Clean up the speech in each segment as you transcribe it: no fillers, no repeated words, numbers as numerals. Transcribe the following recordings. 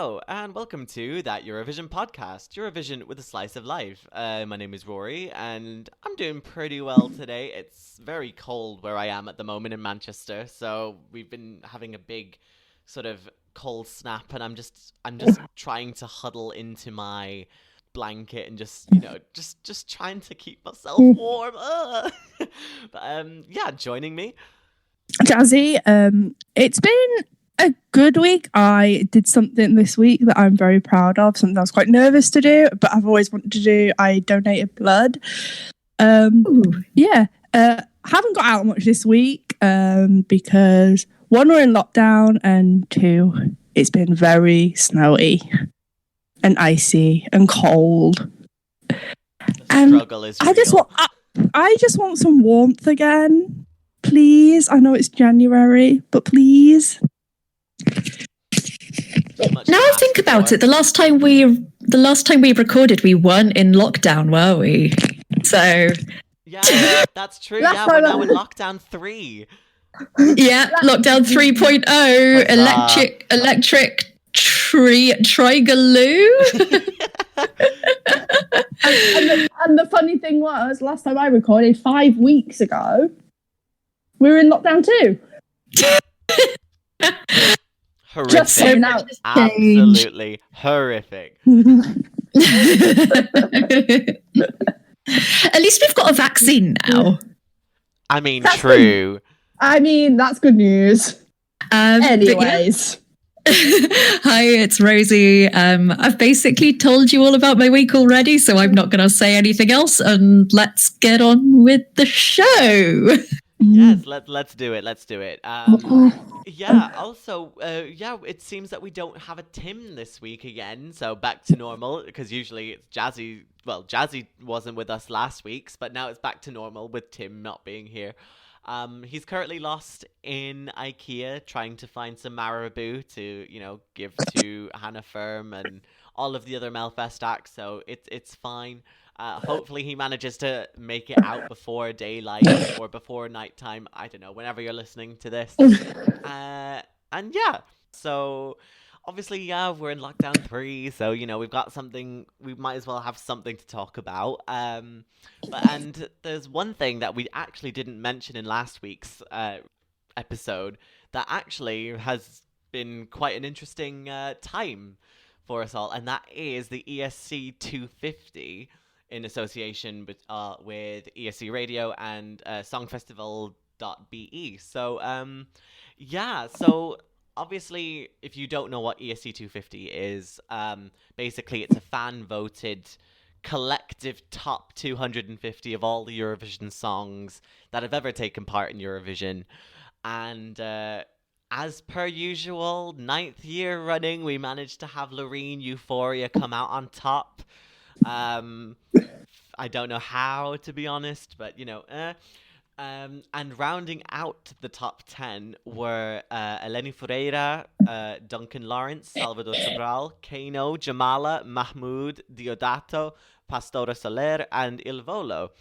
Hello, and welcome to that Eurovision podcast, Eurovision with a slice of life. My name is Rory, and I'm doing pretty well today. It's very cold where I am at the moment in Manchester, so we've been having a big sort of cold snap, and I'm just trying to huddle into my blanket and just trying to keep myself warm. But joining me, Jazzi, it's been a good week. I did something this week that I'm very proud of, something I was quite nervous to do, but I've always wanted to do. I donated blood. Haven't got out much this week because one, we're in lockdown, and two, it's been very snowy and icy and cold. The struggle is real. I just want some warmth again. Please, I know it's January, but please. Now I think about it, the last time we recorded, we weren't in lockdown, were we? So yeah, that's true. We're now in lockdown 3. Yeah, lockdown 3.0. Electric Trigaloo. and the funny thing was, last time I recorded 5 weeks ago, we were in lockdown 2. Horrific. Just so now it's absolutely horrific. At least we've got a vaccine now. I mean, that's true. That's good news. Anyways. Hi, it's Rosie. I've basically told you all about my week already, so I'm not going to say anything else, and let's get on with the show. Yes, let's do it. It seems that we don't have a Tim this week again, so back to normal, because usually it's Jazzi. Well, Jazzi wasn't with us last week, but now it's back to normal with Tim not being here. He's currently lost in IKEA trying to find some marabou to, give to Hannah Firm and all of the other Melfest acts, so it's fine. Hopefully he manages to make it out before daylight or before nighttime. I don't know, whenever you're listening to this. So obviously, we're in lockdown 3. So, we've got something, we might as well have something to talk about. And there's one thing that we actually didn't mention in last week's episode that actually has been quite an interesting time for us all. And that is the ESC 250. In association with ESC Radio and songfestival.be. So, so obviously, if you don't know what ESC 250 is, basically it's a fan-voted collective top 250 of all the Eurovision songs that have ever taken part in Eurovision. And as per usual, 9th year running, we managed to have Loreen Euphoria come out on top. I don't know how, to be honest, but and rounding out the top 10 were Eleni Foureira, Duncan Lawrence, Salvador Sobral, Kano, Jamala, Mahmoud, Diodato, Pastora Soler, and Il Volo.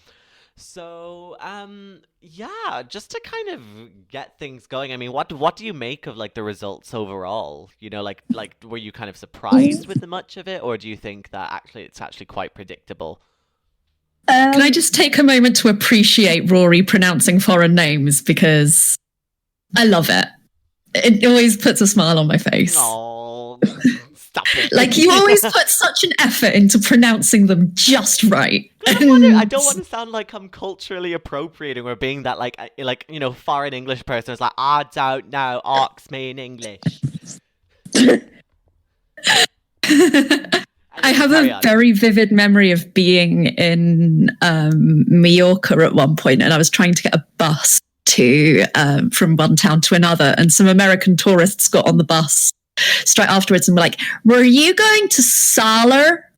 So just to kind of get things going, I mean, what do you make of the results overall? Were you kind of surprised with much of it, or do you think that it's actually quite predictable? Can I just take a moment to appreciate Rory pronouncing foreign names, because I love it. It always puts a smile on my face. Oh, stop it. You always put such an effort into pronouncing them just right. I don't want to sound like I'm culturally appropriating or being that foreign English person who's like, I don't know, ask me in English. I have a very vivid memory of being in Mallorca at one point, and I was trying to get a bus from one town to another, and some American tourists got on the bus straight afterwards and were like, "Were you going to Salar?"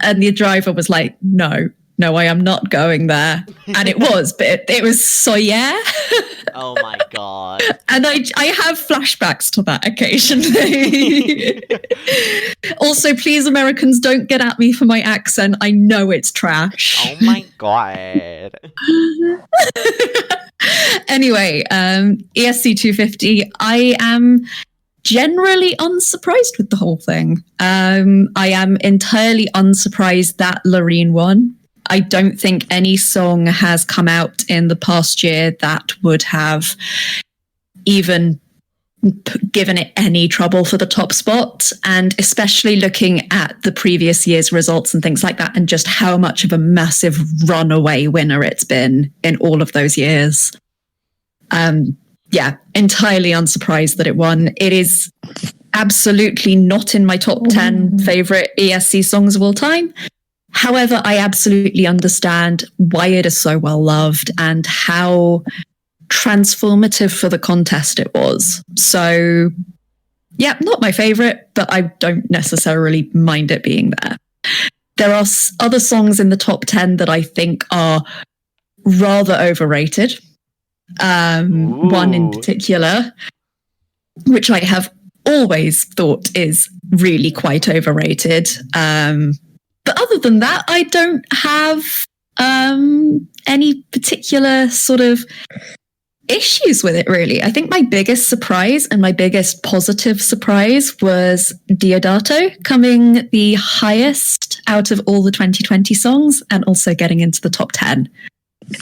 And the driver was like, No, I am not going there. And it was, but it was Soyer. Oh my God. And I have flashbacks to that occasionally. Also, please, Americans, don't get at me for my accent. I know it's trash. Oh my God. Anyway, ESC 250. I am generally unsurprised with the whole thing. I am entirely unsurprised that Loreen won. I don't think any song has come out in the past year that would have even given it any trouble for the top spot. And especially looking at the previous year's results and things like that, and just how much of a massive runaway winner it's been in all of those years. Yeah, entirely unsurprised that it won. It is absolutely not in my top 10 favorite ESC songs of all time. However, I absolutely understand why it is so well loved and how transformative for the contest it was. So, yeah, not my favorite, but I don't necessarily mind it being there. There are other songs in the top 10 that I think are rather overrated. One in particular, which I have always thought is really quite overrated. But other than that, I don't have any particular sort of issues with it, really. I think my biggest surprise and my biggest positive surprise was Diodato coming the highest out of all the 2020 songs and also getting into the top 10.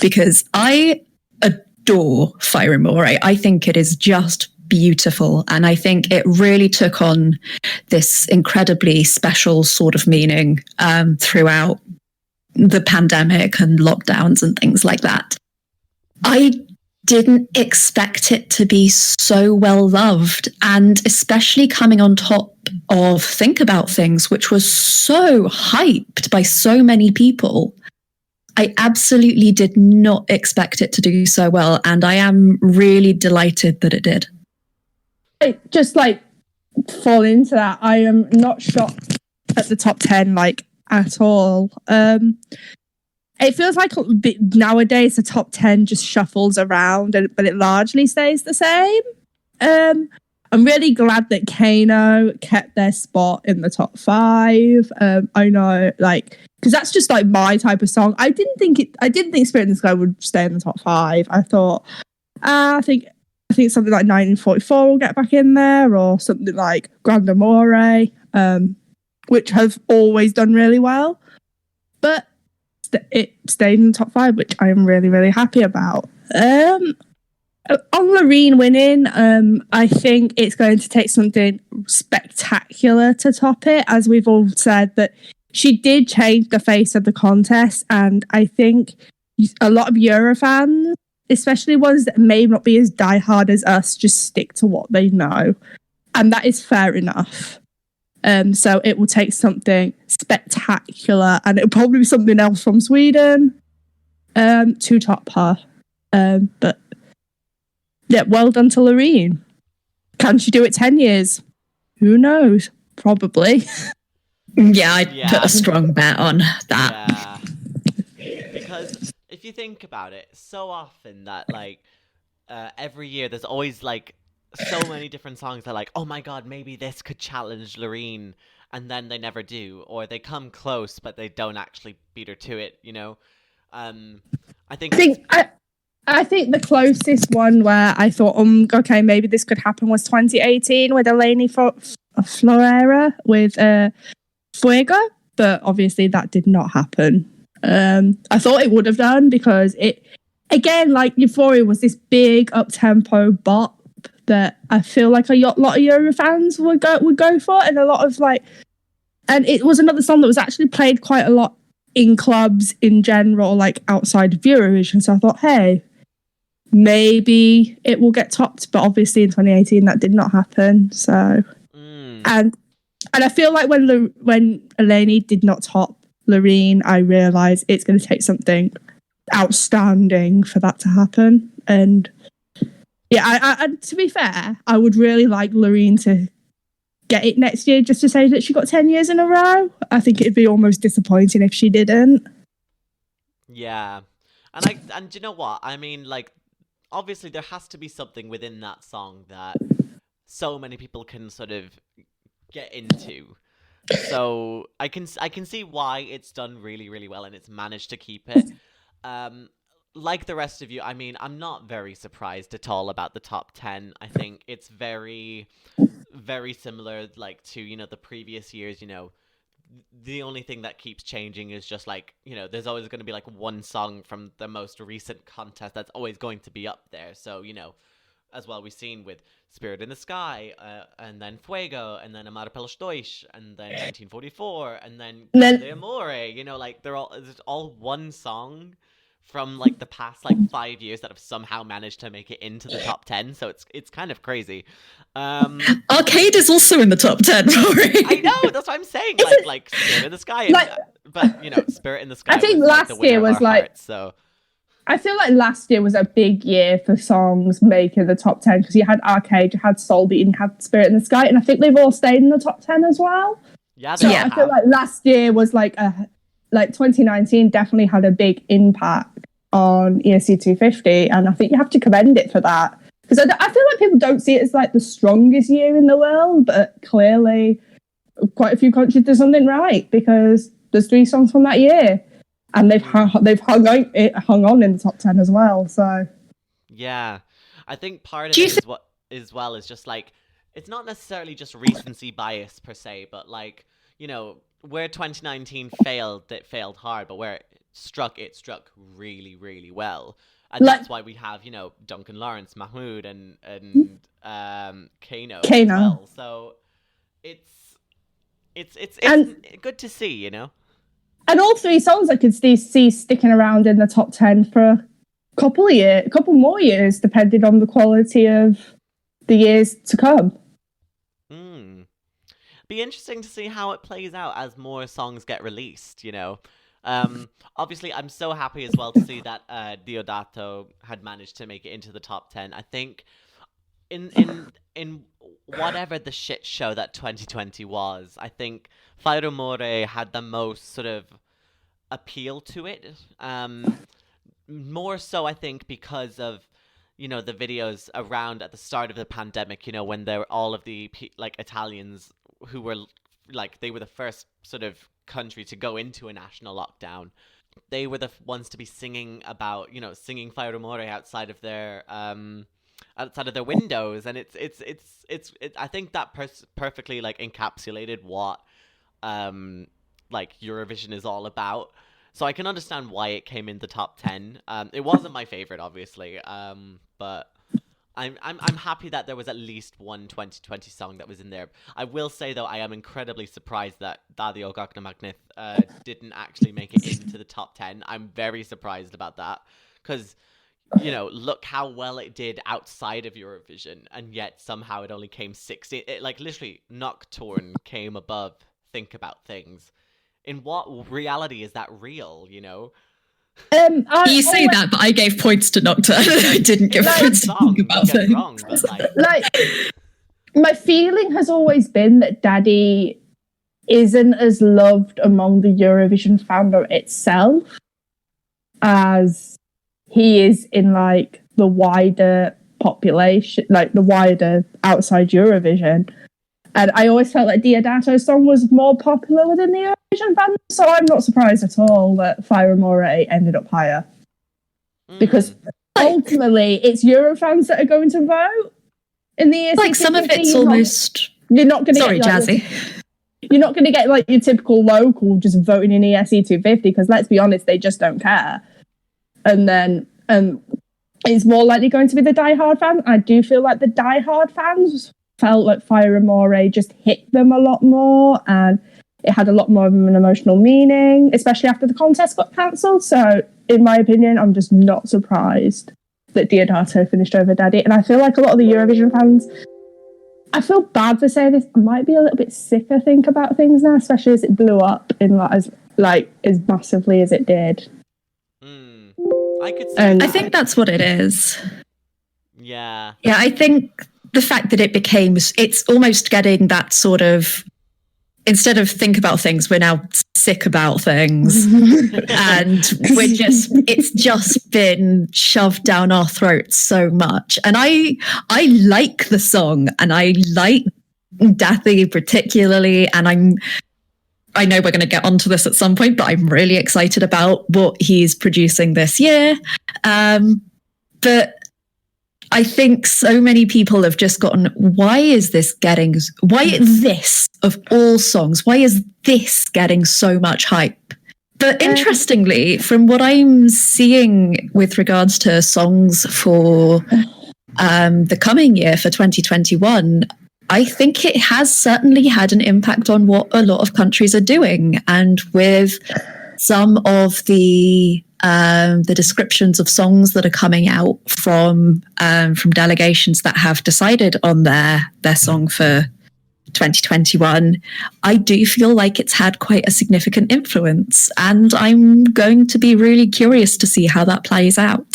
Because I adore Fire More. I think it is just beautiful. And I think it really took on this incredibly special sort of meaning throughout the pandemic and lockdowns and things like that. I didn't expect it to be so well loved, and especially coming on top of Think About Things, which was so hyped by so many people. I absolutely did not expect it to do so well, and I am really delighted that it did. Just like fall into that, I am not shocked at the top 10 like at all. It feels like nowadays the top 10 just shuffles around, but it largely stays the same. I'm really glad that Kano kept their spot in the top 5. I know, like, because that's just like my type of song. I didn't think Spirit in the Sky would stay in the top 5. I thought, I think something like 1944 will get back in there, or something like Grand Amore, which have always done really well. But it stayed in the top 5, which I am really, really happy about. On Loreen winning, I think it's going to take something spectacular to top it. As we've all said, that she did change the face of the contest, and I think a lot of Eurofans, especially ones that may not be as diehard as us, just stick to what they know, and that is fair enough. So it will take something spectacular, and it'll probably be something else from Sweden to top her. But yeah, well done to Loreen. Can she do it 10 years? Who knows? Probably. Yeah, I'd put a strong bet on that. Yeah. Because if you think about it, so often that like every year there's always like so many different songs that are like, oh my god, maybe this could challenge Loreen, and then they never do, or they come close but they don't actually beat her to it, you know. I think the closest one where I thought, okay, maybe this could happen was 2018 with Eleni Florera with Fuego, but obviously that did not happen. I thought it would have done, because it, again, like Euphoria was this big up-tempo bop that I feel like a lot of Eurofans would go for, and a lot of like, and it was another song that was actually played quite a lot in clubs in general, like outside of Eurovision. So I thought, hey, maybe it will get topped, but obviously in 2018 that did not happen. So, and I feel like when Eleni did not top Loreen, I realised it's going to take something outstanding for that to happen. And yeah, I to be fair, I would really like Loreen to get it next year, just to say that she got 10 years in a row. I think it'd be almost disappointing if she didn't. Yeah. And you know what? I mean, like, obviously there has to be something within that song that so many people can sort of get into. So I can see why it's done really, really well and it's managed to keep it. like the rest of you, I mean, I'm not very surprised at all about the top 10. I think it's very, very similar, like, to, you know, the previous years. You know, the only thing that keeps changing is just, like, you know, there's always going to be, like, one song from the most recent contest that's always going to be up there. So, you know, as well, we've seen with Spirit in the Sky, and then Fuego, and then Amar pelos Dois, and then 1944, and then De Amore. You know, like, it's all one song from, like, the past, like, 5 years that have somehow managed to make it into the top 10. So it's kind of crazy. Arcade is also in the top 10, Rory. I know, that's what I'm saying. Like Spirit in the Sky, but, you know, Spirit in the Sky. I think was, last like, the winner year was of our like. hearts, so. I feel like last year was a big year for songs making the top 10 because you had Arcade, you had Soul Beat, and you had Spirit in the Sky, and I think they've all stayed in the top 10 as well. Yeah, so I feel like last year was like 2019 definitely had a big impact on ESC 250, and I think you have to commend it for that because I feel like people don't see it as like the strongest year in the world, but clearly quite a few countries did something right because there's 3 songs from that year. And they've hung on in the top 10 as well. So yeah, I think part of it is just like, it's not necessarily just recency bias per se, but, like, you know, where 2019 failed, it failed hard, but where it struck really, really well. And that's why we have, you know, Duncan Lawrence, Mahmood, and Kano as well. So it's good to see, you know. And all 3 songs I could see sticking around in the top 10 for a couple more years, depending on the quality of the years to come. Be interesting to see how it plays out as more songs get released, you know. Obviously, I'm so happy as well to see that Diodato had managed to make it into the top 10. I think in whatever the shit show that 2020 was, I think Fire Rumore had the most sort of appeal to it. More so, I think, because of, you know, the videos around at the start of the pandemic, you know, when there were all of the, like, Italians who were, like, they were the first sort of country to go into a national lockdown. They were the ones to be singing about, you know, singing Fire Rumore outside of their windows, and it's I think that perfectly, like, encapsulated what like Eurovision is all about. So I can understand why it came in the top 10. It wasn't my favorite, obviously, but I'm happy that there was at least one 2020 song that was in there. I will say, though, I am incredibly surprised that Dadio Gagnamagnith didn't actually make it into the top 10. I'm very surprised about that because, you know, look how well it did outside of Eurovision, and yet somehow it only came 16. Like, literally, Nocturne came above Think About Things. In what reality is that real, you know? You say that, but I gave points to Nocturne. I didn't give points to Think About Things. Wrong, but like, my feeling has always been that Daddy isn't as loved among the Eurovision fandom itself as he is in, like, the wider population, like the wider outside Eurovision. And I always felt like Diodato's song was more popular within the Eurovision fandom, so I'm not surprised at all that Fire Rumore ended up higher. Because ultimately, it's Eurofans that are going to vote in the ESC. Like, some of it's almost... You're not going to Sorry, get, like, Jazzi. You're not going to get, like, your typical local just voting in ESC 250, because let's be honest, they just don't care. And then it's more likely going to be the diehard fans. I do feel like the diehard fans felt like Fire Rumore just hit them a lot more, and it had a lot more of an emotional meaning, especially after the contest got cancelled. So, in my opinion, I'm just not surprised that Diodato finished over Daddy. And I feel like a lot of the Eurovision fans, I feel bad for saying this, I might be a little bit sick of Think About Things now, especially as it blew up in as massively as it did. I could say I think that's what it is. Yeah. Yeah, I think the fact that it's almost getting that sort of, instead of Think About Things, we're now sick about things. And it's just been shoved down our throats so much. And I like the song, and I like Dathi particularly, and I know we're going to get onto this at some point, but I'm really excited about what he's producing this year. But I think so many people have just gotten, why is this of all songs, why is this getting so much hype? But interestingly, from what I'm seeing with regards to songs for the coming year, for 2021, I think it has certainly had an impact on what a lot of countries are doing. And with some of the descriptions of songs that are coming out from delegations that have decided on their song for 2021, I do feel like it's had quite a significant influence, and I'm going to be really curious to see how that plays out.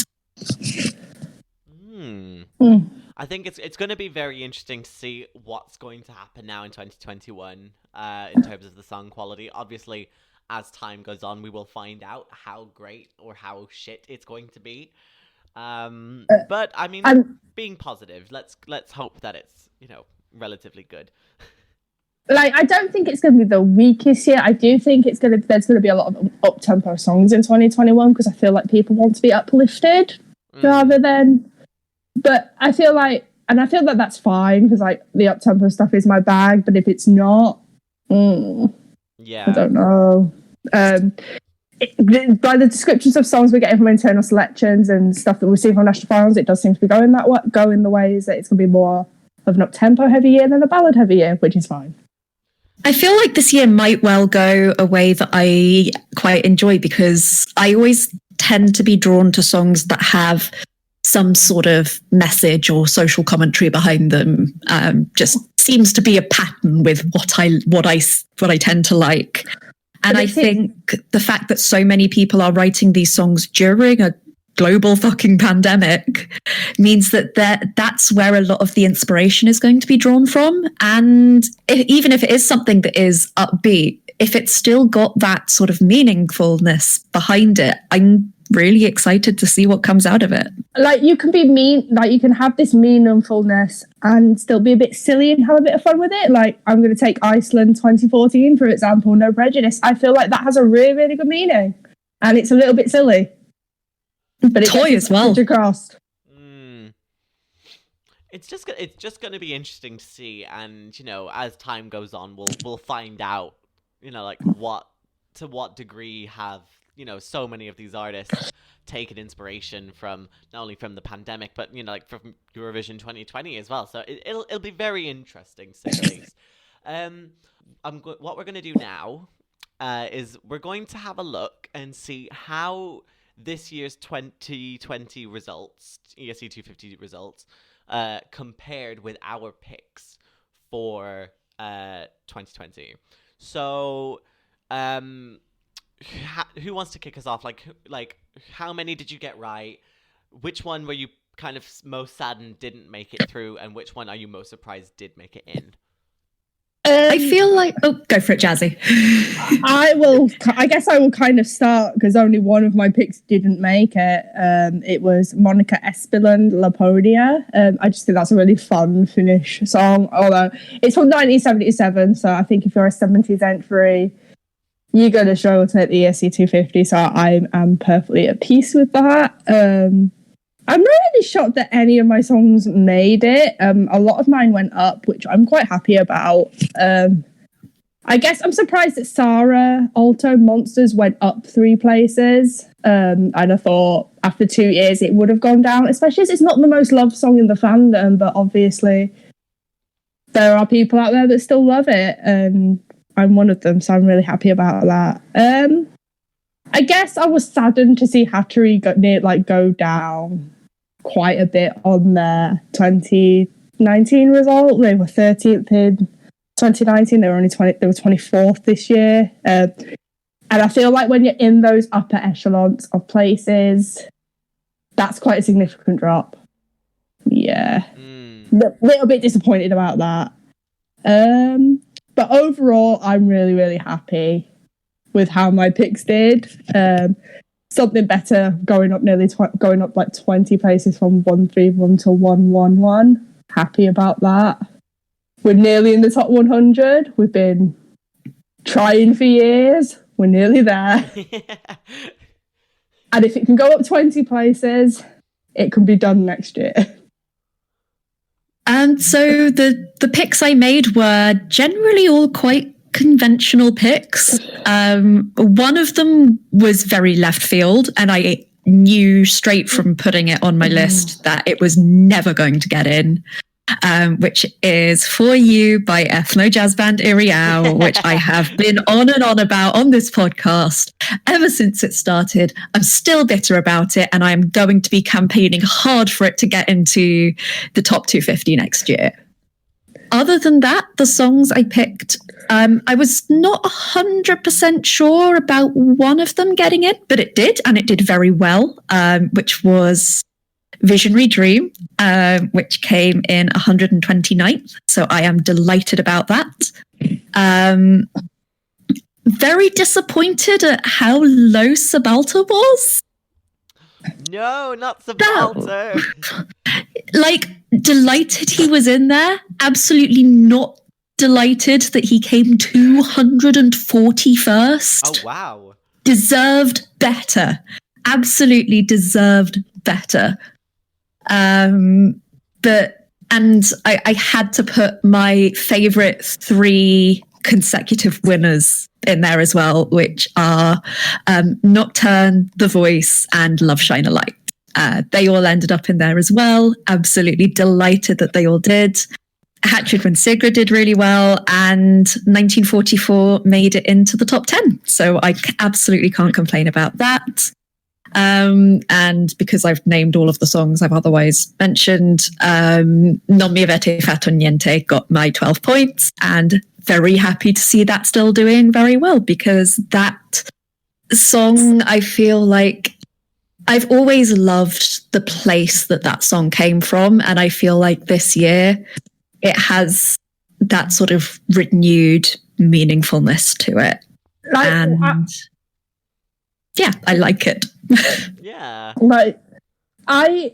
I think it's going to be very interesting to see what's going to happen now in 2021 in terms of the song quality. Obviously, as time goes on, we will find out how great or how shit it's going to be. But I mean, being positive, let's hope that it's relatively good. Like, I don't think it's going to be the weakest year. I do think there's going to be a lot of up-tempo songs in 2021 because I feel like people want to be uplifted rather than. But I feel that that's fine because like the up-tempo stuff is my bag. But if it's not, yeah, I don't know. By the descriptions of songs we're getting from internal selections and stuff that we've seen from national finals, it does seem to be going the ways that it's going to be more of an up-tempo heavy year than a ballad heavy year, which is fine. I feel like this year might well go a way that I quite enjoy because I always tend to be drawn to songs that have some sort of message or social commentary behind them. Just seems to be a pattern with what I tend to like. And I think the fact that so many people are writing these songs during a global fucking pandemic means that that's where a lot of the inspiration is going to be drawn from. And even if it is something that is upbeat, if it's still got that sort of meaningfulness behind it, I'm really excited to see what comes out of it. Like, you can be mean, like you can have this meaningfulness and still be a bit silly and have a bit of fun with it. Like, I'm going to take Iceland 2014, for example, No Prejudice. I feel like that has a really, really good meaning. And it's a little bit silly. But toy as well. Across. It's just going to be interesting to see, and as time goes on, we'll find out, like to what degree have so many of these artists taken inspiration from not only from the pandemic, but like from Eurovision 2020 as well. So it'll be very interesting to say the least. What we're going to do now is we're going to have a look and see how this year's 2020 results, ESC 250 results, compared with our picks for 2020. So, who wants to kick us off? Like, how many did you get right? Which one were you kind of most saddened didn't make it through, and which one are you most surprised did make it in? I feel like... Oh, go for it, Jazzy. I guess I will kind of start because only one of my picks didn't make it. It was Monica Espeland, Laponia. I just think that's a really fun Finnish song, although it's from 1977, so I think if you're a 70s entry, you're going to struggle to make the ESC 250, so I am perfectly at peace with that. I'm not really shocked that any of my songs made it. A lot of mine went up, which I'm quite happy about. I guess I'm surprised that Sarah Alto Monsters went up 3 places. And I thought after 2 years it would have gone down, especially as it's not the most loved song in the fandom, but obviously there are people out there that still love it, and I'm one of them, so I'm really happy about that. I guess I was saddened to see Hattery go down quite a bit on their 2019 result. They were 13th in 2019. They were 24th this year. And I feel like when you're in those upper echelons of places, that's quite a significant drop. Yeah. Little bit disappointed about that. But overall, I'm really, really happy with how my picks did. Something better going up like 20 places from 131 to 111. Happy about that. We're nearly in the top 100. We've been Trying for years. We're nearly there. And if it can go up 20 places, it can be done next year. And so the picks I made were generally all quite conventional picks. One of them was very left field, and I knew straight from putting it on my list that it was never going to get in, which is For You by ethno jazz band Iriau, which I have been on and on about on this podcast ever since it started. I'm still bitter about it, and I'm going to be campaigning hard for it to get into the top 250 next year. Other than that, the songs I picked, I was not 100% sure about one of them getting it, but it did, and it did very well, which was Visionary Dream, which came in 129th. So I am delighted about that. Very disappointed at how low Sabalta was. No, not Sabalta. Like, delighted he was in there. Absolutely not delighted that he came 241st. Oh, wow. Deserved better. Absolutely deserved better. But I had to put my favorite 3 consecutive winners in there as well, which are Nocturne, The Voice, and Love Shine a Light. They all ended up in there as well. Absolutely delighted that they all did. Hatred When Sigrid did really well, and 1944 made it into the top 10. So I absolutely can't complain about that. And because I've named all of the songs I've otherwise mentioned, Non Mi Avete Fatto Niente got my 12 points, and very happy to see that still doing very well, because that song, I feel like I've always loved the place that song came from, and I feel like this year it has that sort of renewed meaningfulness to it. Yeah, I like it. Yeah. Like, I've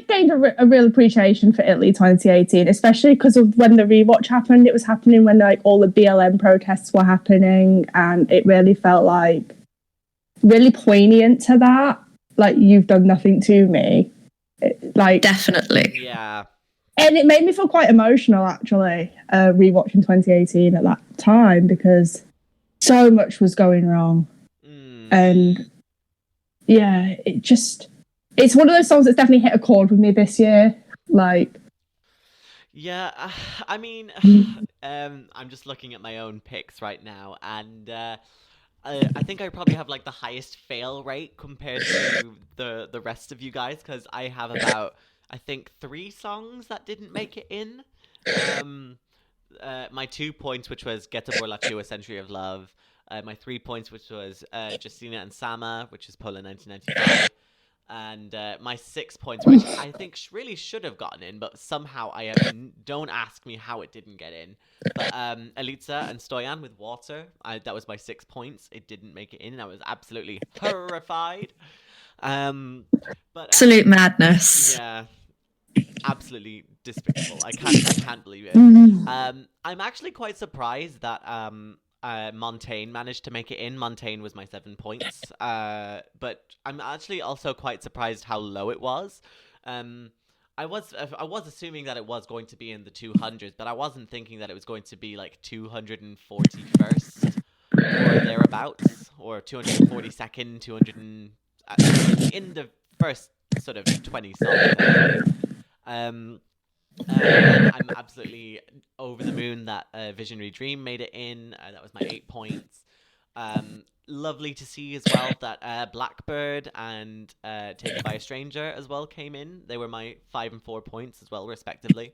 gained a real appreciation for Italy 2018, especially because of when the rewatch happened. It was happening when like all the BLM protests were happening, and it really felt like really poignant to that. Like, you've done nothing to me. Like, definitely. Yeah. And it made me feel quite emotional, actually, rewatching 2018 at that time, because so much was going wrong. And yeah, it's one of those songs that's definitely hit a chord with me this year. Like, yeah, I mean, I'm just looking at my own picks right now, and I think I probably have like the highest fail rate compared to the rest of you guys, because I have about, I think, 3 songs that didn't make it in. My 2 points, which was Get a Borlaccio, A Century of Love. My 3 points, which was Justina and Sama, which is Poland 1995. And my 6 points, which I think really should have gotten in, but somehow don't ask me how it didn't get in. But Elitsa and Stoyan with Water, that was my 6 points. It didn't make it in, and I was absolutely horrified. But absolute madness. Yeah, absolutely despicable. I can't believe it. I'm actually quite surprised that Montaigne managed to make it in. Montaigne was my 7 points. But I'm actually also quite surprised how low it was. I was assuming that it was going to be in the 200s, but I wasn't thinking that it was going to be like 241st or thereabouts, or 242nd, 200 in the first sort of 20 songs. And I'm absolutely over the moon that Visionary Dream made it in. That was my 8 points. Lovely to see as well that Blackbird and Taken by a Stranger as well came in. They were my 5 and 4 points as well, respectively.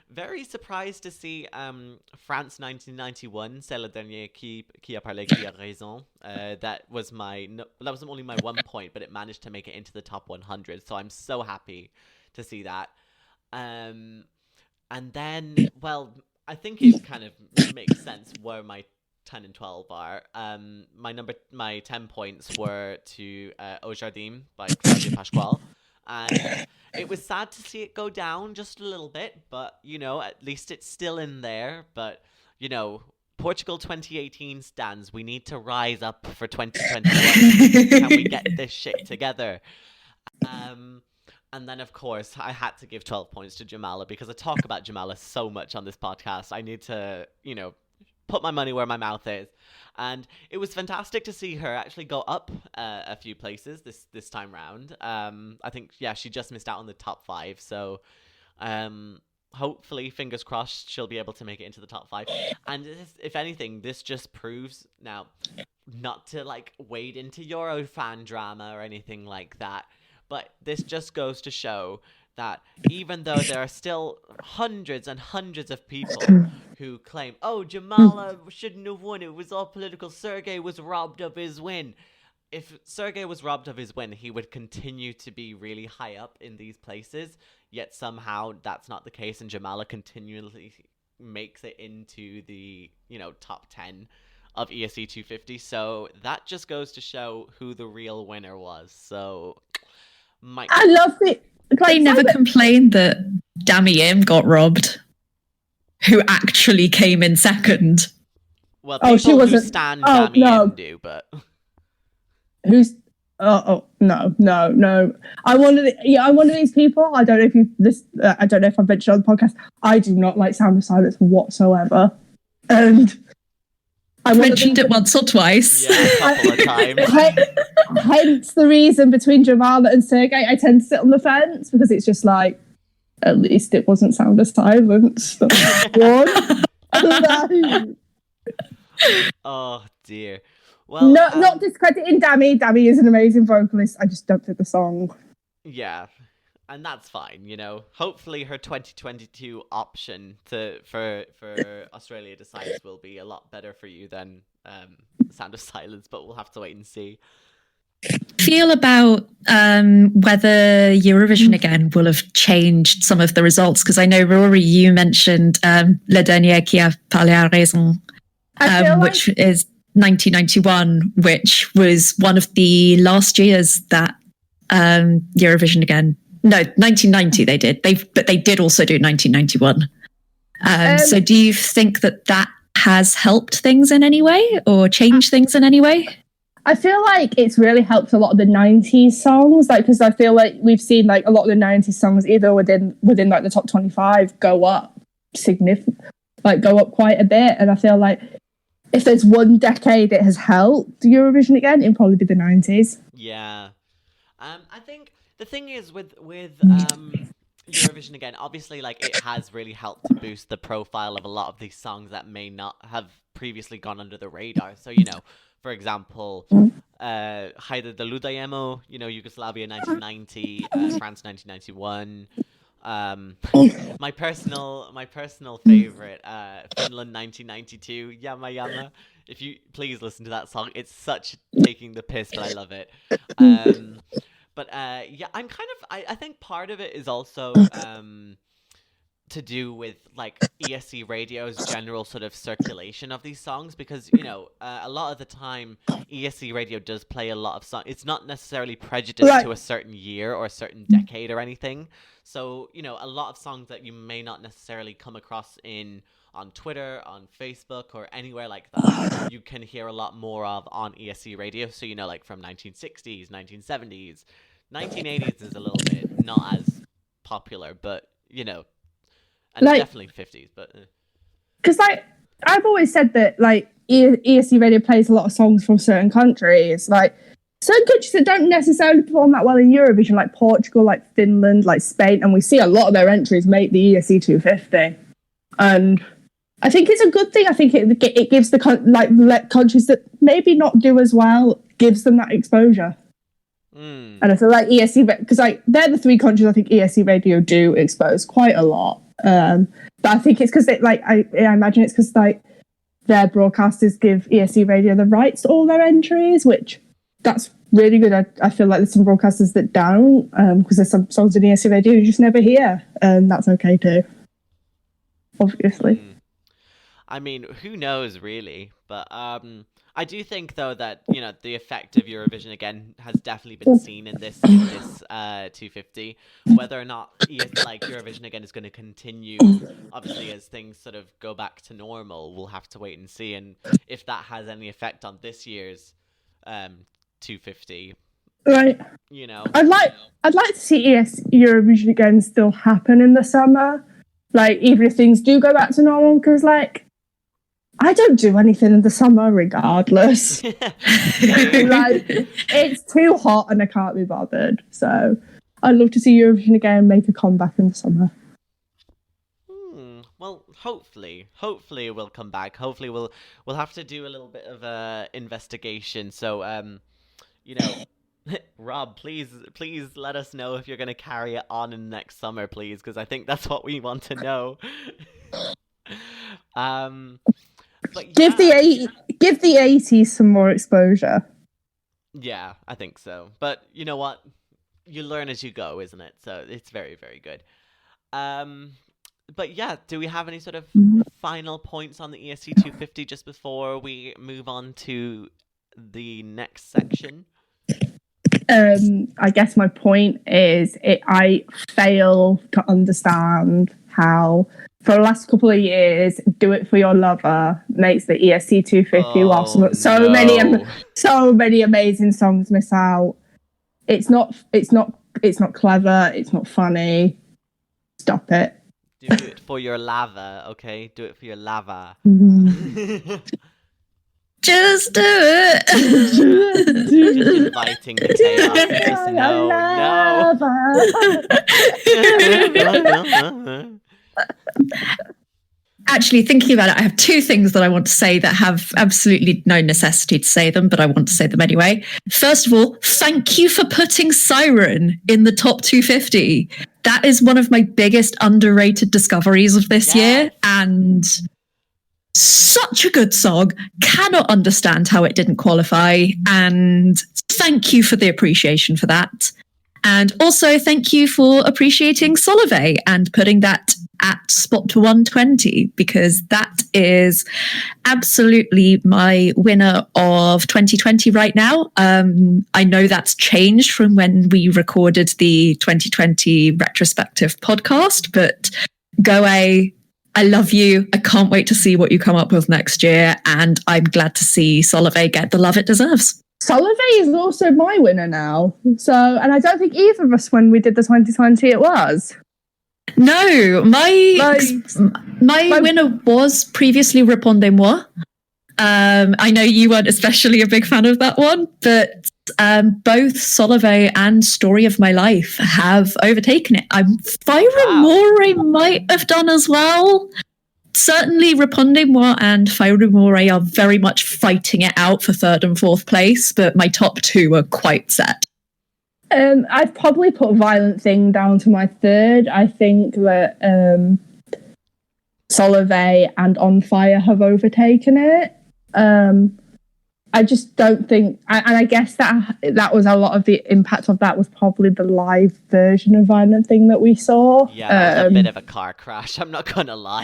Very surprised to see France 1991, C'est le dernier qui a parlé, qui a raison. That was only my 1 point, but it managed to make it into the top 100. So I'm so happy to see that. And then, well, I think it kind of makes sense where my 10 and 12 are. My 10 points were to Au Jardin by Claudia Pasquale. And it was sad to see it go down just a little bit, but, you know, at least it's still in there. But, you know, Portugal 2018 stands, we need to rise up for 2021. Can we get this shit together? And then, of course, I had to give 12 points to Jamala because I talk about Jamala so much on this podcast. I need to, put my money where my mouth is. And it was fantastic to see her actually go up a few places this time round. I think, she just missed out on the top 5. So hopefully, fingers crossed, she'll be able to make it into the top 5. And if anything, this just proves now not to wade into Euro fan drama or anything like that. But this just goes to show that even though there are still hundreds and hundreds of people who claim, oh, Jamala shouldn't have won, it was all political, Sergei was robbed of his win. If Sergei was robbed of his win, he would continue to be really high up in these places, yet somehow that's not the case, and Jamala continually makes it into the, top 10 of ESC 250. So that just goes to show who the real winner was. So I love it. They never complained that Dami Im got robbed, who actually came in second. Well, people she wasn't. Who stand Dami Im do, but who's? No. I'm one of these people. I don't know I don't know if I've mentioned on the podcast. I do not like Sound of Silence whatsoever, and I mentioned it once or twice. Yeah, a couple of times. Hence the reason between Jamala and Sergei, I tend to sit on the fence because it's just at least it wasn't Sound of Silence. Oh dear. Well, not discrediting Dami. Dami is an amazing vocalist. I just don't think the song. Yeah. And that's fine, Hopefully her 2022 option for Australia Decides will be a lot better for you than Sound of Silence, but we'll have to wait and see. Feel about whether Eurovision again will have changed some of the results, because I know, Rory, you mentioned Le Dernier qui a parlé à raison, which is 1991, which was one of the last years that Eurovision again. No, 1990 they did. But they did also do 1991. So do you think that has helped things in any way or changed things in any way? I feel like it's really helped a lot of the 90s songs, because I feel like we've seen a lot of the 90s songs either within the top 25 go up go up quite a bit. And I feel like if there's one decade it has helped Eurovision again, it'd probably be the 90s. Yeah. I think the thing is with Eurovision again, obviously it has really helped to boost the profile of a lot of these songs that may not have previously gone under the radar. So, for example, Haide de Ludajemo, Yugoslavia 1990, France 1991. My personal favorite, Finland 1992, Yama Yama. If you please listen to that song, it's such taking the piss, but I love it. But I'm kind of. I think part of it is also to do with ESC Radio's general sort of circulation of these songs, because a lot of the time ESC Radio does play a lot of songs. It's not necessarily prejudiced to a certain year or a certain decade or anything. So a lot of songs that you may not necessarily come across on Twitter, on Facebook, or anywhere like that, you can hear a lot more of on ESC Radio. So, from 1960s, 1970s, 1980s is a little bit not as popular, but, and definitely 50s. But because, I've always said that, ESC Radio plays a lot of songs from certain countries. Certain countries that don't necessarily perform that well in Eurovision, like Portugal, Finland, Spain, and we see a lot of their entries make the ESC 250. And I think it's a good thing. I think it gives the countries that maybe not do as well, gives them that exposure. And I feel like ESC, because they're the 3 countries I think ESC Radio do expose quite a lot. But I think it's because I imagine it's because their broadcasters give ESC Radio the rights to all their entries, which that's really good. I feel like there's some broadcasters that don't, because there's some songs in ESC Radio you just never hear, and that's okay too, obviously. I mean, who knows really? But I do think though that the effect of Eurovision again has definitely been seen in this 250. Whether or not Eurovision again is going to continue, obviously as things sort of go back to normal, we'll have to wait and see. And if that has any effect on this year's 250, Right. I'd like to see Eurovision again still happen in the summer. Like, even if things do go back to normal, because I don't do anything in the summer regardless. It's too hot and I can't be bothered. So I'd love to see Eurovision again make a comeback in the summer. Well, hopefully we'll come back. Hopefully we'll have to do a little bit of a investigation. So Rob, please let us know if you're going to carry it on in next summer, please, because I think that's what we want to know. But give the 80s some more exposure. Yeah, I think so. But you know what? You learn as you go, isn't it? So it's very, very good. But yeah, do we have any sort of final points on the ESC 250 just before we move on to the next section? I guess my point is I fail to understand how, for the last couple of years, "Do It For Your Lover" makes the ESC 250 while so many amazing songs miss out. It's not clever, it's not funny. Stop it. Do it for your lava, okay? Do it for your lava. Just do it. Just inviting the chaos. Just no. Actually, thinking about it, I have two things that I want to say that have absolutely no necessity to say them, but I want to say them anyway. First of all, thank you for putting Siren in the top 250. That is one of my biggest underrated discoveries of this year, and such a good song. Cannot understand how it didn't qualify, and thank you for the appreciation for that. And also thank you for appreciating Solveig and putting that at spot 120, because that is absolutely my winner of 2020 right now. I know that's changed from when we recorded the 2020 retrospective podcast, but Goe, I love you. I can't wait to see what you come up with next year, and I'm glad to see Solveig get the love it deserves. Solveig is also my winner now. So, and I don't think either of us, when we did the 2020, it was. No, my winner was previously Répondez-moi. I know you weren't especially a big fan of that one, but both Solveig and Story of My Life have overtaken it. Fire More might have done as well. Certainly Répondez-moi and Fire More are very much fighting it out for third and fourth place, but my top two are quite set. I've probably put Violent Thing down to my third. I think that Solveig and On Fire have overtaken it. I just don't think, and I guess that was a lot of the impact of that was probably the live version of Violent Thing that we saw. Yeah, that was a bit of a car crash, I'm not gonna lie.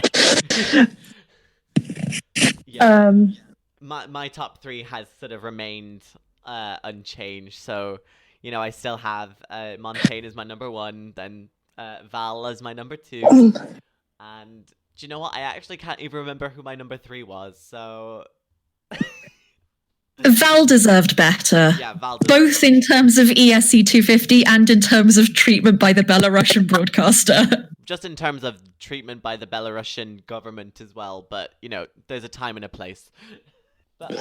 Yeah. My top three has sort of remained unchanged, so I still have Montaigne as my number one, then Val as my number two, and do you know what? I actually can't even remember who my number three was, so... Val deserved better. Yeah, Val both in terms of ESC 250 and in terms of treatment by the Belarusian broadcaster. Just in terms of treatment by the Belarusian government as well, but, there's a time and a place. But,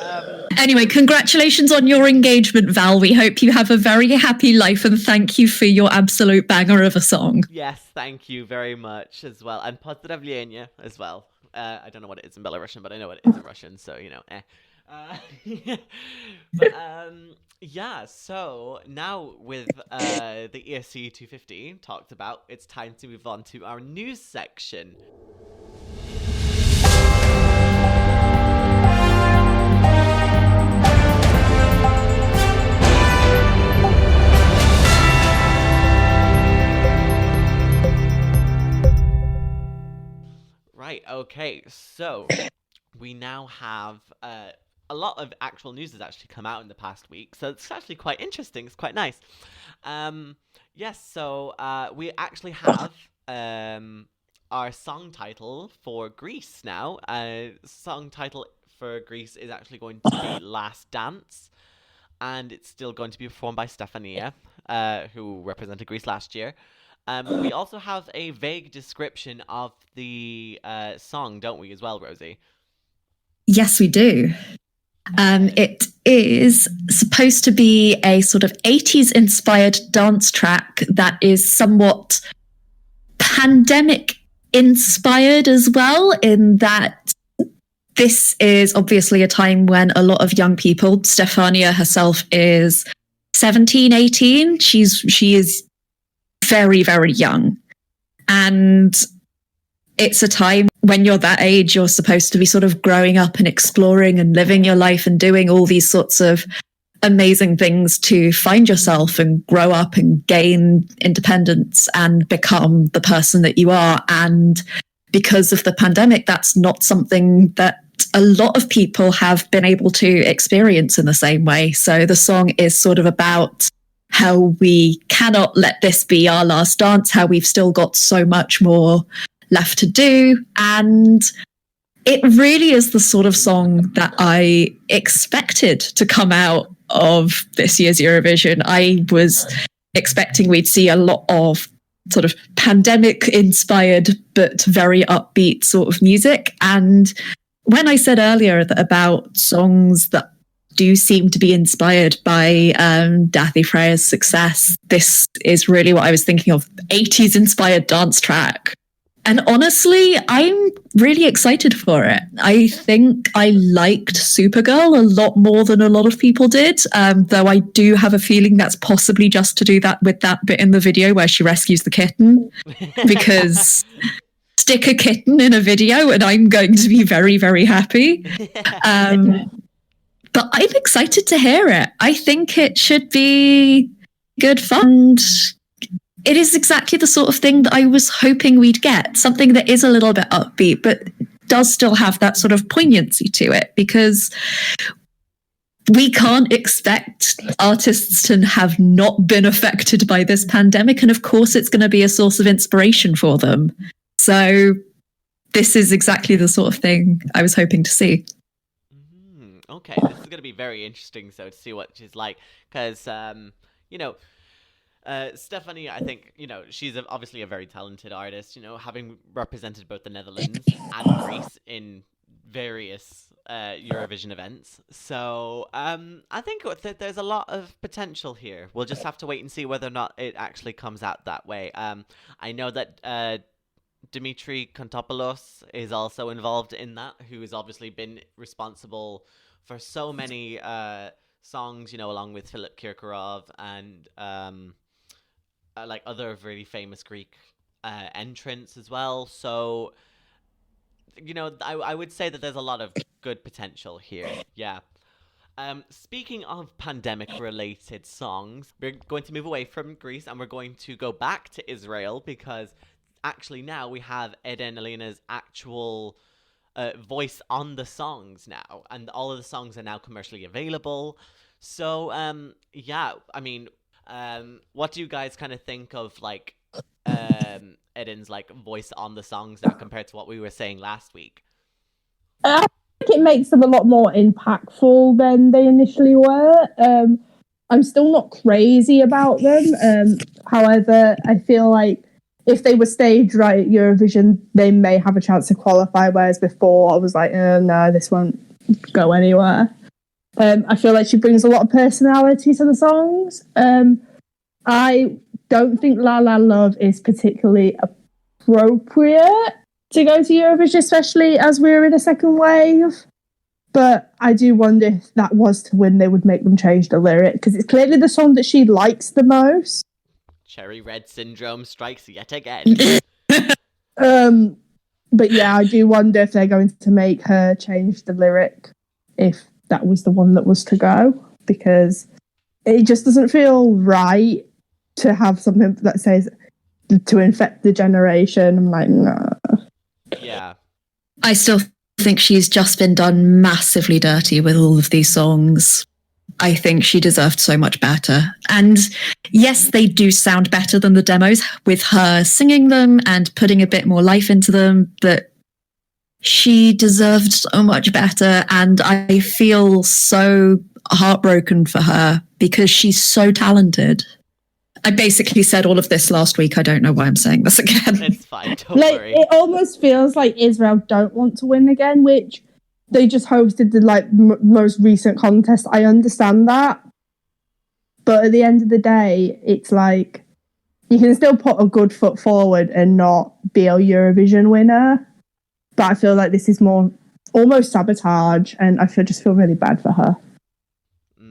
anyway, congratulations on your engagement, Val. We hope you have a very happy life, and thank you for your absolute banger of a song. Yes, thank you very much as well. And Pozdravlenia as well. I don't know what it is in Belarusian, but I know what it is in Russian, so, But, yeah, so now with the ESC 250 talked about, it's time to move on to our news section. Right, okay, so we now have a lot of actual news has actually come out in the past week, so it's actually quite interesting. It's quite nice. Yes, so we actually have our song title for Greece now. Song title for Greece is actually going to be Last Dance, and it's still going to be performed by Stefania, who represented Greece last year. We also have a vague description of the song, don't we, as well, Rosie? Yes, we do. It is supposed to be a sort of 80s inspired dance track that is somewhat pandemic inspired as well, in that this is obviously a time when a lot of young people, Stefania herself is 17, 18. She is very, very young. And it's a time when you're that age, you're supposed to be sort of growing up and exploring and living your life and doing all these sorts of amazing things to find yourself and grow up and gain independence and become the person that you are. And because of the pandemic, that's not something that a lot of people have been able to experience in the same way. So the song is sort of about how we cannot let this be our last dance, how we've still got so much more left to do. And it really is the sort of song that I expected to come out of this year's Eurovision. I was expecting we'd see a lot of sort of pandemic inspired but very upbeat sort of music. And when I said earlier about songs that do seem to be inspired by Dathi Freya's success, this is really what I was thinking of. 80s inspired dance track. And honestly, I'm really excited for it. I think I liked Supergirl a lot more than a lot of people did, though I do have a feeling that's possibly just to do that with that bit in the video where she rescues the kitten, because stick a kitten in a video and I'm going to be very, very happy. But I'm excited to hear it. I think it should be good fun. It is exactly the sort of thing that I was hoping we'd get. Something that is a little bit upbeat, but does still have that sort of poignancy to it, because we can't expect artists to have not been affected by this pandemic. And of course, it's going to be a source of inspiration for them. So this is exactly the sort of thing I was hoping to see. Okay, this is going to be very interesting, so to see what she's like, because, Stephanie, I think, she's obviously a very talented artist, having represented both the Netherlands and Greece in various Eurovision events. So I think there's a lot of potential here. We'll just have to wait and see whether or not it actually comes out that way. I know that Dimitri Kontopoulos is also involved in that, who has obviously been responsible for so many songs, along with Philip Kirkorov and like other really famous Greek entrants as well. So, I would say that there's a lot of good potential here. Yeah. Speaking of pandemic-related songs, we're going to move away from Greece and we're going to go back to Israel, because actually now we have Eden Alina's actual voice on the songs now, and all of the songs are now commercially available. So, what do you guys kind of think of like Eden's like voice on the songs now compared to what we were saying last week? I think it makes them a lot more impactful than they initially were. I'm still not crazy about them. However, I feel like if they were staged right at Eurovision, they may have a chance to qualify, whereas before I was like, no, this won't go anywhere. I feel like she brings a lot of personality to the songs. I don't think La La Love is particularly appropriate to go to Eurovision, especially as we're in a second wave. But I do wonder if that was to win, they would make them change the lyric, because it's clearly the song that she likes the most. Cherry Red Syndrome strikes yet again. But yeah, I do wonder if they're going to make her change the lyric if that was the one that was to go, because it just doesn't feel right to have something that says to infect the generation. I'm like, no. Yeah. I still think she's just been done massively dirty with all of these songs. I think she deserved so much better. And yes, they do sound better than the demos with her singing them and putting a bit more life into them, but she deserved so much better. And I feel so heartbroken for her because she's so talented. I basically said all of this last week. I don't know why I'm saying this again. It's fine, don't worry. It almost feels like Israel don't want to win again, which they just hosted the most recent contest. I understand that. But at the end of the day, it's like you can still put a good foot forward and not be a Eurovision winner. But I feel like this is more almost sabotage, and I just feel really bad for her.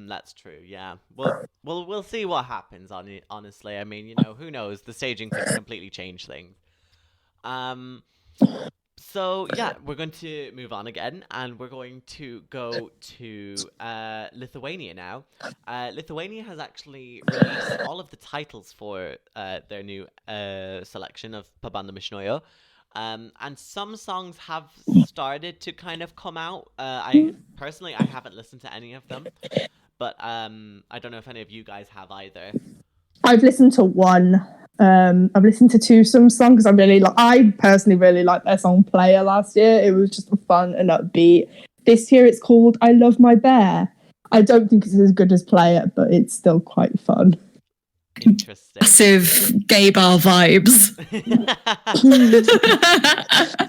That's true, yeah. Well, we'll see what happens, honestly. I mean, who knows? The staging could completely change things. So, yeah, we're going to move on again, and we're going to go to Lithuania now. Lithuania has actually released all of the titles for their new selection of Pabanda Mišnojo. And some songs have started to kind of come out. I haven't listened to any of them. But I don't know if any of you guys have either. I've listened to one. I've listened to some songs. I personally really liked their song Player last year. It was just fun and upbeat. This year it's called I Love My Bear. I don't think it's as good as Player, but it's still quite fun. Interesting. Massive gay bar vibes. It's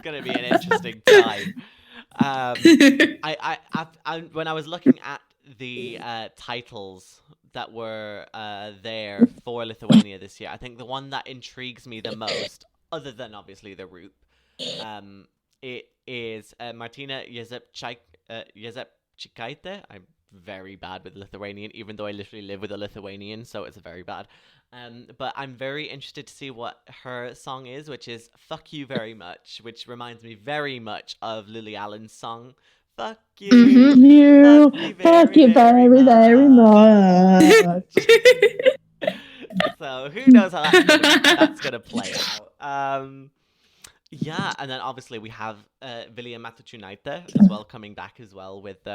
going to be an interesting time. When I was looking at the titles that were there for Lithuania this year, I think the one that intrigues me the most, other than obviously the Roop, it is Martina Jezepčikaitė. I'm very bad with Lithuanian, even though I literally live with a Lithuanian, so it's very bad. But I'm very interested to see what her song is, which is Fuck You Very Much, which reminds me very much of Lily Allen's song Fuck You. Mm-hmm. Fuck you very, very much. So who knows how that's gonna play out. Yeah, and then obviously we have Vilja Matuchunaite as well coming back as well with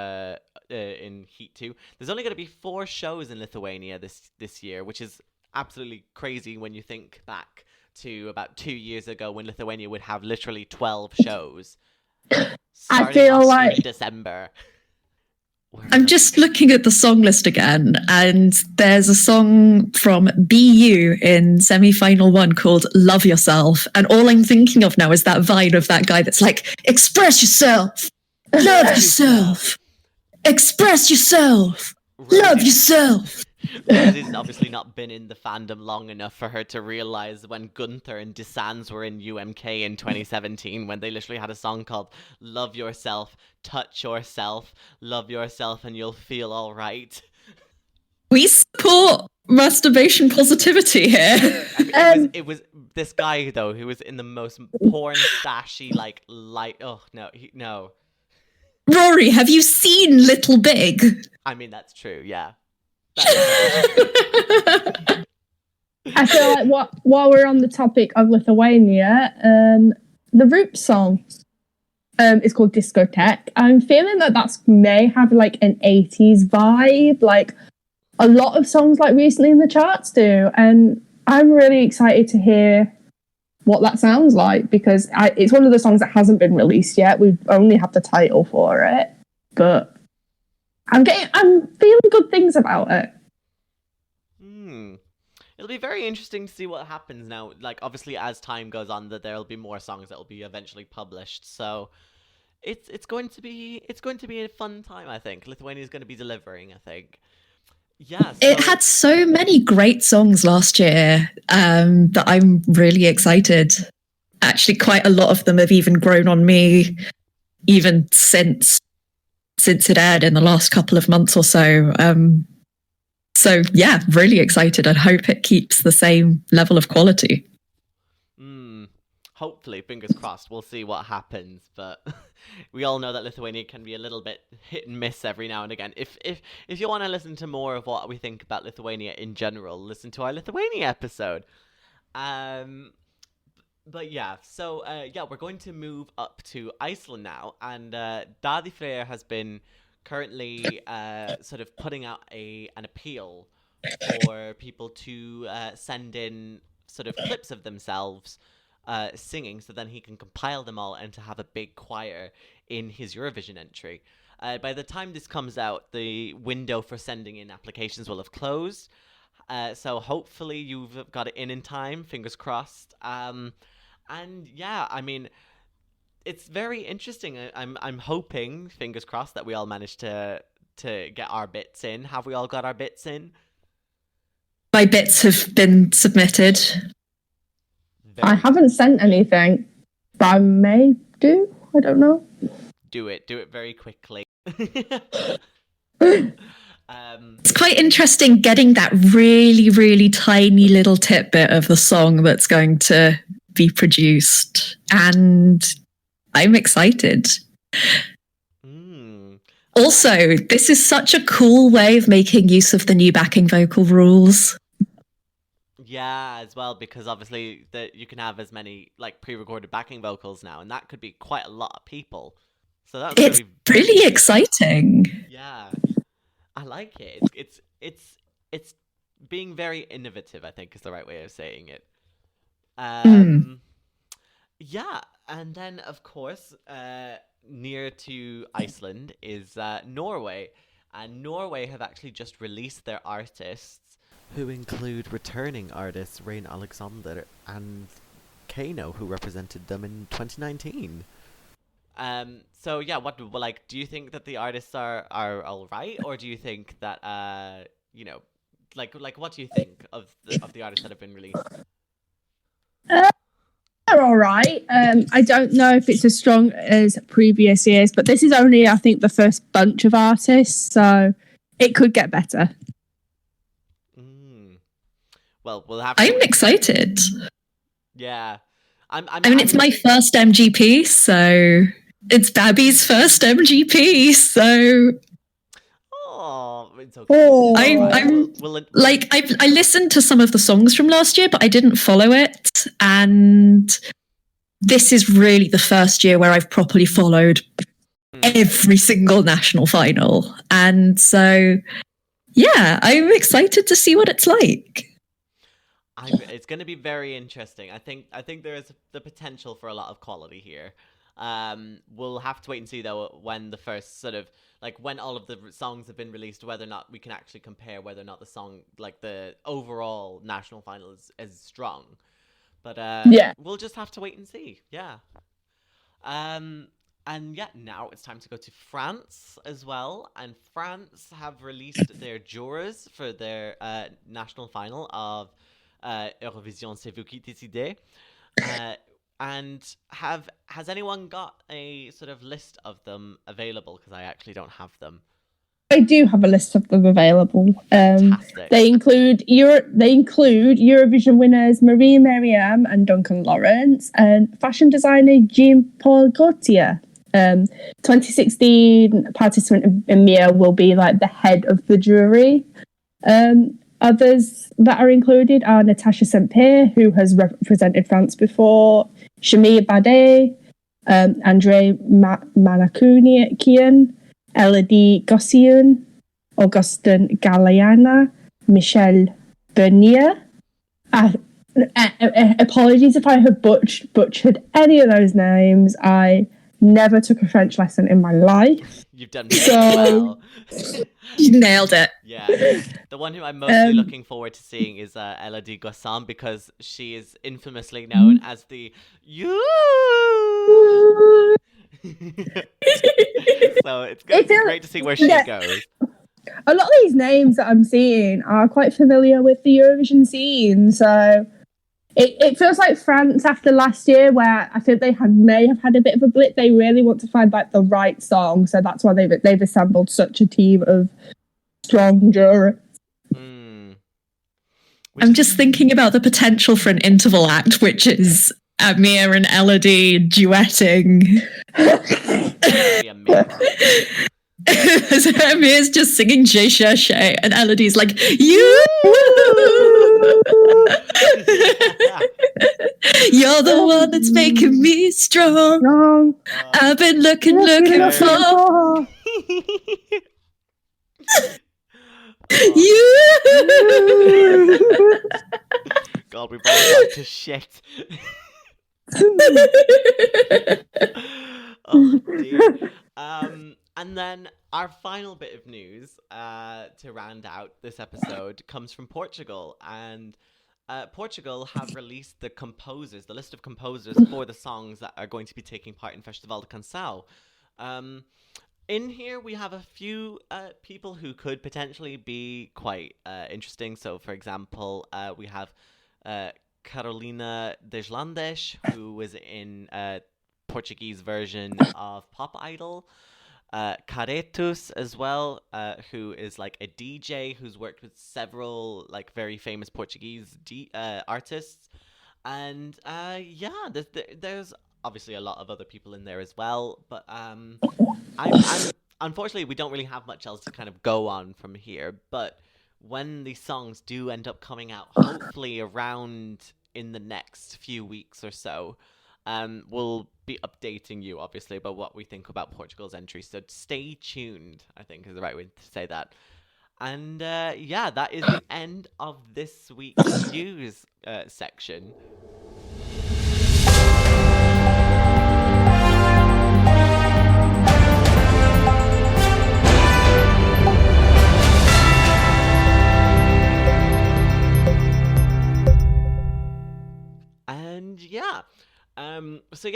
in Heat 2. There's only going to be 4 shows in Lithuania this year, which is absolutely crazy when you think back to about 2 years ago when Lithuania would have literally 12 shows. I feel like in December. I'm just looking at the song list again, and there's a song from BU in semi-final 1 called Love Yourself, and all I'm thinking of now is that vine of that guy that's like, express yourself, love yourself, express yourself, love yourself. Rosie's obviously not been in the fandom long enough for her to realize when Gunther and Desans were in UMK in 2017, when they literally had a song called Love Yourself, Touch Yourself, Love Yourself, and You'll Feel All Right. We support masturbation positivity here. I mean, it was this guy, though, who was in the most porn stashy, oh, no. Rory, have you seen Little Big? I mean, that's true, yeah. I feel like while we're on the topic of Lithuania, the Roop song is called Discotheque. I'm feeling that may have like an 80s vibe, like a lot of songs like recently in the charts do, and I'm really excited to hear what that sounds like because it's one of the songs that hasn't been released yet. We only have the title for it, but I'm feeling good things about it. It'll be very interesting to see what happens now. Like, obviously, as time goes on, that there'll be more songs that will be eventually published. So, it's going to be a fun time. I think Lithuania is going to be delivering. I think. Yeah. It had so many great songs last year that I'm really excited. Actually, quite a lot of them have even grown on me, even since it aired in the last couple of months or so. So yeah, really excited. I hope it keeps the same level of quality. Hopefully, fingers crossed. We'll see what happens, but we all know that Lithuania can be a little bit hit and miss every now and again. If you want to listen to more of what we think about Lithuania in general, listen to our Lithuania episode. But yeah, so we're going to move up to Iceland now, and Daði Freyr has been currently sort of putting out an appeal for people to send in sort of clips of themselves singing, so then he can compile them all and to have a big choir in his Eurovision entry. By the time this comes out, the window for sending in applications will have closed. So hopefully you've got it in time, fingers crossed. And yeah, I mean, it's very interesting. I'm hoping, fingers crossed, that we all managed to get our bits in. Have we all got our bits in? My bits have been submitted. I haven't sent anything, but I may do. I don't know. Do it very quickly. It's quite interesting getting that really, really tiny little tidbit of the song that's going to be produced, and I'm excited. Also, this is such a cool way of making use of the new backing vocal rules. Yeah, as well, because obviously you can have as many like pre-recorded backing vocals now, and that could be quite a lot of people. So that's really exciting. Yeah, I like it. It's being very innovative, I think, is the right way of saying it. Yeah, and then of course, near to Iceland is Norway, and Norway have actually just released their artists, who include returning artists Rain Alexander and Kano, who represented them in 2019. So yeah, do you think that the artists are all right, or do you think that what do you think of the artists that have been released? They're all right. I don't know if it's as strong as previous years, but this is only, I think, the first bunch of artists, so it could get better. Well, we'll have to I'm excited. Yeah. It's my first MGP, so it's Babby's first MGP, so it's okay. I listened to some of the songs from last year, but I didn't follow it, and this is really the first year where I've properly followed every single national final, and so yeah, I'm excited to see what it's like. It's going to be very interesting. I think there is the potential for a lot of quality here. We'll have to wait and see, though, when the first sort of, like, when all of the songs have been released, whether or not we can actually compare whether or not the song, like, the overall national final is strong. But we'll just have to wait and see. Yeah. And yeah, now it's time to go to France as well. And France have released their jurors for their national final of Eurovision, c'est vous qui décidez. And has anyone got a sort of list of them available? Because I actually don't have them. I do have a list of them available. They include Eurovision winners Maria Merriam and Duncan Lawrence, and fashion designer Jean-Paul Gaultier. 2016 participant Emir will be like the head of the jury. Others that are included are Natasha St. Pierre, who has represented France before, Shamir Bade, Andre Manakunian, Elodie Gossian, Augustin Galeana, Michelle Bernier. Apologies if I have butchered any of those names. I never took a French lesson in my life. You've done well. You nailed it. Yeah. The one who I'm mostly looking forward to seeing is Elodie Gossan, because she is infamously known as the you. So it's going to be great to see where she goes. A lot of these names that I'm seeing are quite familiar with the Eurovision scene, so it feels like France after last year, where I think they may have had a bit of a blip. They really want to find like the right song, so that's why they've assembled such a team of strong jurors. I'm just thinking about the potential for an interval act, which is Amir and Elodie duetting. So Amir's just singing Je cherche, and Elodie's like, you. You're the one that's making me strong. Wrong. I've been looking for you. God, we both went to shit. Oh dear. And then our final bit of news to round out this episode comes from Portugal, and Portugal have released the list of composers for the songs that are going to be taking part in Festival de Canção. In here, we have a few people who could potentially be quite interesting. So, for example, we have Carolina Deslandes, who was in Portuguese version of Pop Idol. Caretos as well, who is like a DJ who's worked with several like very famous Portuguese artists. And there's obviously a lot of other people in there as well, but I'm unfortunately we don't really have much else to kind of go on from here. But when these songs do end up coming out, hopefully around in the next few weeks or so, we'll be updating you obviously about what we think about Portugal's entry. So stay tuned, I think is the right way to say that. And that is the end of this week's news section.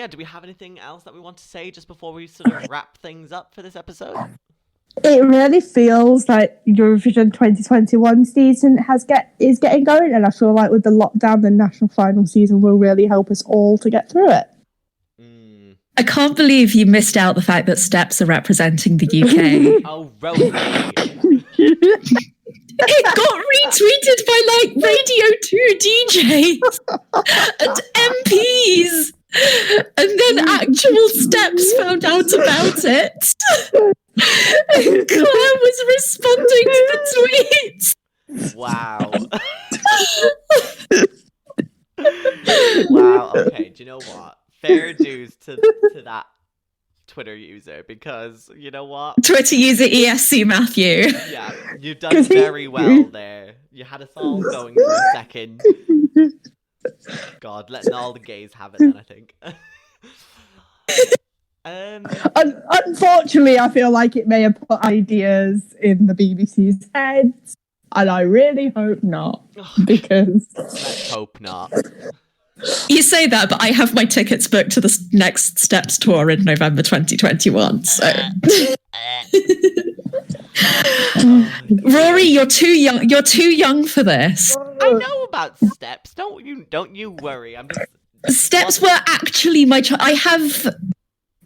And do we have anything else that we want to say just before we sort of wrap things up for this episode? It really feels like Eurovision 2021 season is getting going, and I feel like with the lockdown, the national final season will really help us all to get through it. I can't believe you missed out the fact that Steps are representing the UK. Oh, Rosie. It got retweeted by like Radio 2 DJs and MPs, and then actual Steps found out about it. And Claire was responding to the tweets. Wow. Wow. Okay. Do you know what? Fair dues to that Twitter user, because you know what? Twitter user ESC Matthew. Yeah, you've done very well there. You had us all going for a second. God, letting all the gays have it then, I think. Unfortunately, I feel like it may have put ideas in the BBC's heads, and I really hope not, because... Let's hope not. You say that, but I have my tickets booked to the next Steps tour in November 2021, so... Rory, you're too young. You're too young for this. I know about Steps. Don't you worry. I'm just... Steps were actually my I have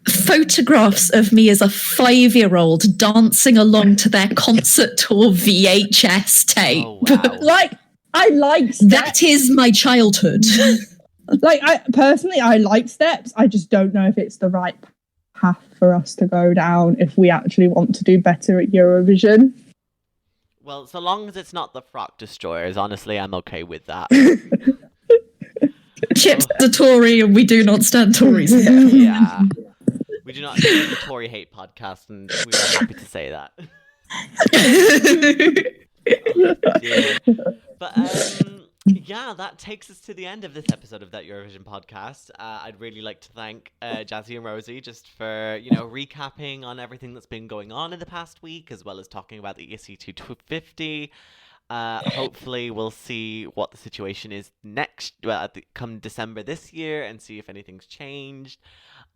photographs of me as a 5-year-old dancing along to their concert tour VHS tape. Oh, wow. I like Steps. That is my childhood. I like Steps. I just don't know if it's the right path for us to go down if we actually want to do better at Eurovision. Well, so long as it's not the Frock Destroyers, honestly, I'm okay with that. Chip's a Tory, and we do not stand Tories here. Yeah. We do not do the Tory hate podcast, and we are happy to say that. But that takes us to the end of this episode of That Eurovision Podcast. I'd really like to thank Jazzi and Rosie just for recapping on everything that's been going on in the past week, as well as talking about the ESC 250. Hopefully we'll see what the situation is come December this year, and see if anything's changed.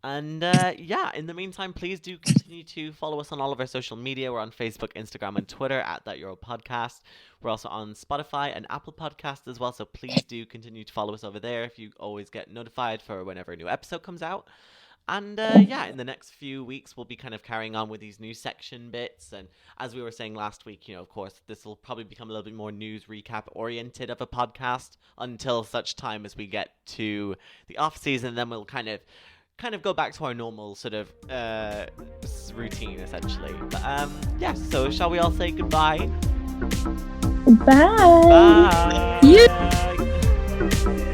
And in the meantime, please do continue to follow us on all of our social media. We're on Facebook, Instagram, and Twitter at That Euro Podcast. We're also on Spotify and Apple Podcasts as well, so please do continue to follow us over there if you always get notified for whenever a new episode comes out. And in the next few weeks, we'll be kind of carrying on with these new section bits. And as we were saying last week, of course, this will probably become a little bit more news recap oriented of a podcast until such time as we get to the off season. Then we'll kind of go back to our normal sort of routine, essentially. But so shall we all say goodbye? Bye. Bye. Yeah. Bye.